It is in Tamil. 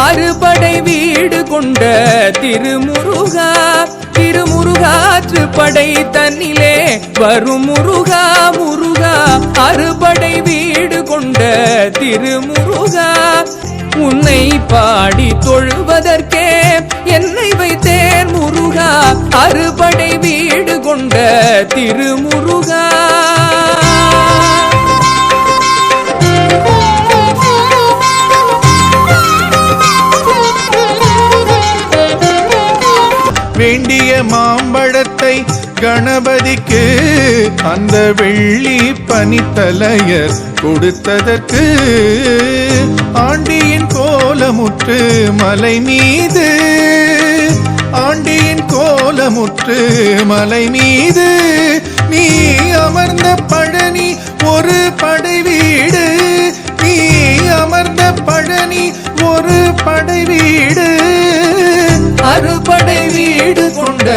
அறுபடை வீடு கொண்ட திருமுருகா திருமுருகாற்று படை தன்னிலே வரும் முருகா முருகா அறுபடை வீடு கொண்ட திருமுருகா உன்னை பாடி தொழுவதற்கே என்னை வைத்தேன் முருகா அறுபடை வீடு கொண்ட திருமுருகா வேண்டிய மாம்பழத்தை கணபதிக்கு அந்த வெள்ளி பனித்தலையர் கொடுத்ததற்கு ஆண்டியின் கோலமுற்று மலை மீது ஆண்டியின் கோலமுற்று மலை மீது நீ அமர்ந்த பழனி ஒரு படை வீடு நீ அமர்ந்த பழனி ஒரு படை வீடு அறுபடை வீடு கொண்ட